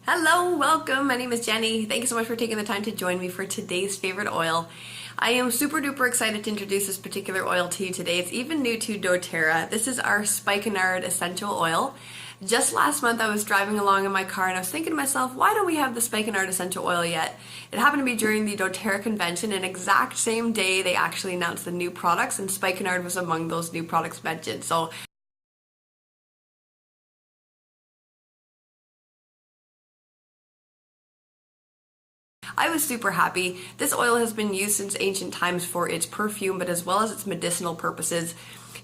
Hello, welcome. My name is Jenny. Thank you so much for taking the time to join me for today's favorite oil. I am super duper excited to introduce this particular oil to you today. It's even new to doTERRA. This is our Spikenard essential oil. Just last month I was driving along in my car and I was thinking to myself, why don't we have the Spikenard essential oil yet? It happened to be during the doTERRA convention, and exact same day they actually announced the new products, and Spikenard was among those new products mentioned. So I was super happy. This oil has been used since ancient times for its perfume, but as well as its medicinal purposes.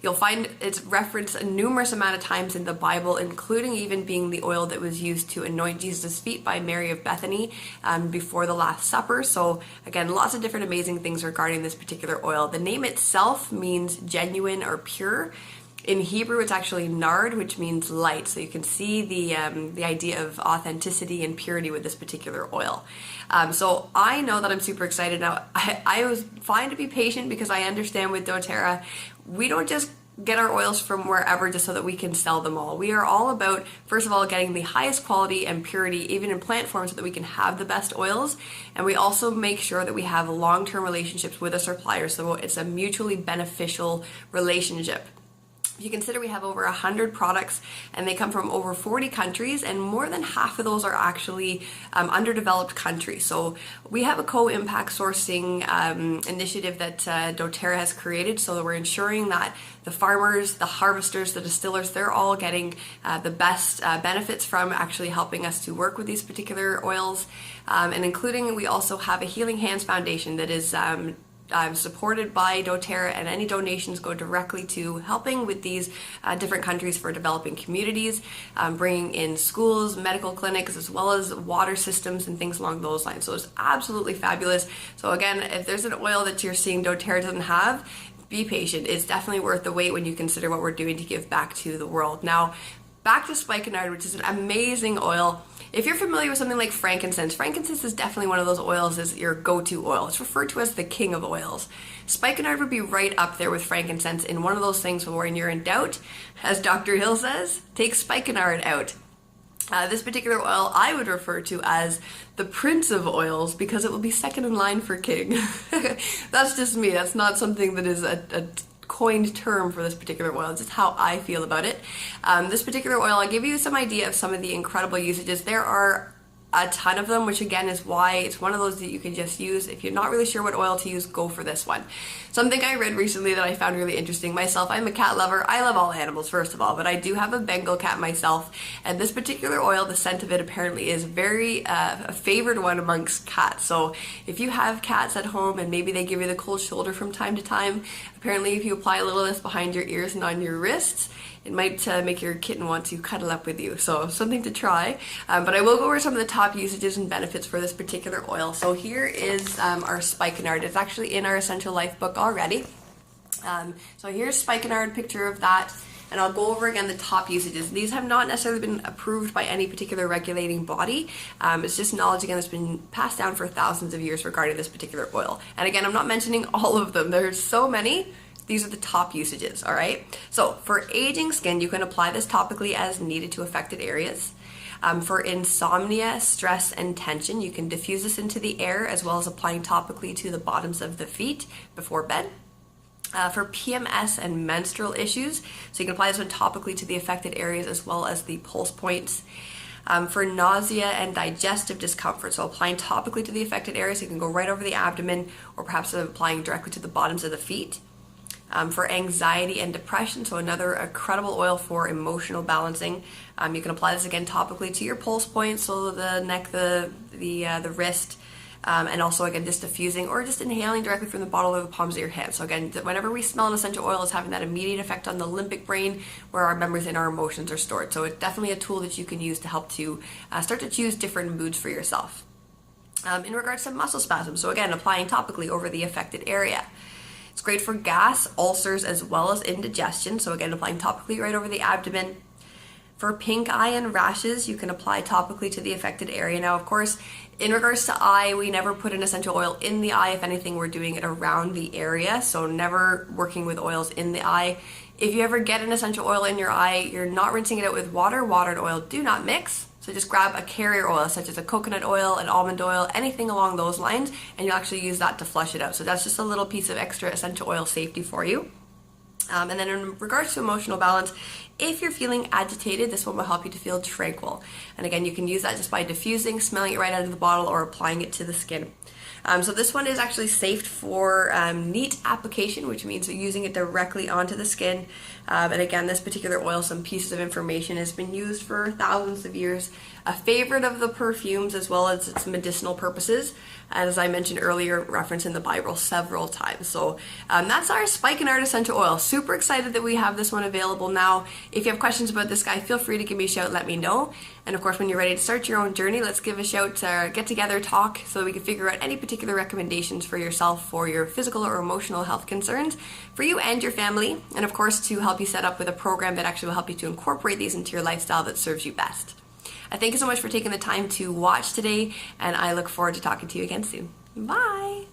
You'll find it's referenced a numerous amount of times in the Bible, including even being the oil that was used to anoint Jesus' feet by Mary of Bethany before the Last Supper. So again, lots of different amazing things regarding this particular oil. The name itself means genuine or pure. In Hebrew, it's actually nard, which means light. So you can see the idea of authenticity and purity with this particular oil. So I know that I'm super excited now. I was fine to be patient because I understand with doTERRA, we don't just get our oils from wherever just so that we can sell them all. We are all about, first of all, getting the highest quality and purity, even in plant form, so that we can have the best oils. And we also make sure that we have long-term relationships with our suppliers, so it's a mutually beneficial relationship. If you consider we have over 100 products and they come from over 40 countries, and more than half of those are actually underdeveloped countries. So we have a co-impact sourcing initiative that doTERRA has created, so that we're ensuring that the farmers, the harvesters, the distillers, they're all getting the best benefits from actually helping us to work with these particular oils. And including, we also have a Healing Hands Foundation that is supported by doTERRA, and any donations go directly to helping with these different countries for developing communities, bringing in schools, medical clinics, as well as water systems and things along those lines. So it's absolutely fabulous. So again, if there's an oil that you're seeing doTERRA doesn't have, be patient. It's definitely worth the wait when you consider what we're doing to give back to the world. Now, back to Spikenard, which is an amazing oil. If you're familiar with something like frankincense, frankincense is definitely one of those oils as your go-to oil. It's referred to as the king of oils. Spikenard would be right up there with frankincense in one of those things where, when you're in doubt, as Dr. Hill says, take Spikenard out. This particular oil I would refer to as the prince of oils, because it will be second in line for king. That's just me. That's not something that is a coined term for this particular oil. It's just how I feel about it. This particular oil, I'll give you some idea of some of the incredible usages. There are a ton of them, which again is why it's one of those that you can just use. If you're not really sure what oil to use, go for this one. Something I read recently that I found really interesting myself, I'm a cat lover. I love all animals, first of all, but I do have a Bengal cat myself, and this particular oil, the scent of it apparently is very a favored one amongst cats. So if you have cats at home and maybe they give you the cold shoulder from time to time, apparently if you apply a little of this behind your ears and on your wrists, it might make your kitten want to cuddle up with you. So something to try. But I will go over some of the top usages and benefits for this particular oil. So here is our Spikenard. It's actually in our Essential Life book already. So here's Spikenard, picture of that. And I'll go over again the top usages. These have not necessarily been approved by any particular regulating body. It's just knowledge, again, that's been passed down for thousands of years regarding this particular oil. And again, I'm not mentioning all of them. There's so many. These are the top usages, all right? So for aging skin, you can apply this topically as needed to affected areas. For insomnia, stress, and tension, you can diffuse this into the air, as well as applying topically to the bottoms of the feet before bed. For PMS and menstrual issues, so you can apply this one topically to the affected areas as well as the pulse points. For nausea and digestive discomfort, so applying topically to the affected areas, so you can go right over the abdomen, or perhaps applying directly to the bottoms of the feet. For anxiety and depression, so another incredible oil for emotional balancing. You can apply this again topically to your pulse points, so the neck, the wrist, and also again just diffusing or just inhaling directly from the bottle or the palms of your hands. So again, whenever we smell an essential oil, it's having that immediate effect on the limbic brain, where our memories and our emotions are stored. So it's definitely a tool that you can use to help to start to choose different moods for yourself. In regards to muscle spasms, so again, applying topically over the affected area. It's great for gas, ulcers, as well as indigestion. So again, applying topically right over the abdomen. For pink eye and rashes, you can apply topically to the affected area. Now, of course, in regards to eye, we never put an essential oil in the eye. If anything, we're doing it around the area. So never working with oils in the eye. If you ever get an essential oil in your eye, you're not rinsing it out with water. Water and oil do not mix. So just grab a carrier oil such as a coconut oil, an almond oil, anything along those lines, and you'll actually use that to flush it out. So that's just a little piece of extra essential oil safety for you. And then in regards to emotional balance, if you're feeling agitated, this one will help you to feel tranquil. And again, you can use that just by diffusing, smelling it right out of the bottle, or applying it to the skin. So this one is actually safe for neat application, which means using it directly onto the skin. And again, this particular oil, some pieces of information, has been used for thousands of years. A favorite of the perfumes, as well as its medicinal purposes, and as I mentioned earlier, referenced in the Bible several times. So that's our Spikenard essential oil. Super excited that we have this one available now. If you have questions about this guy, feel free to give me a shout, let me know. And of course, when you're ready to start your own journey, let's give a shout, get together, talk, so we can figure out any particular recommendations for yourself for your physical or emotional health concerns for you and your family. And of course, to help you set up with a program that actually will help you to incorporate these into your lifestyle that serves you best. I thank you so much for taking the time to watch today, and I look forward to talking to you again soon. Bye!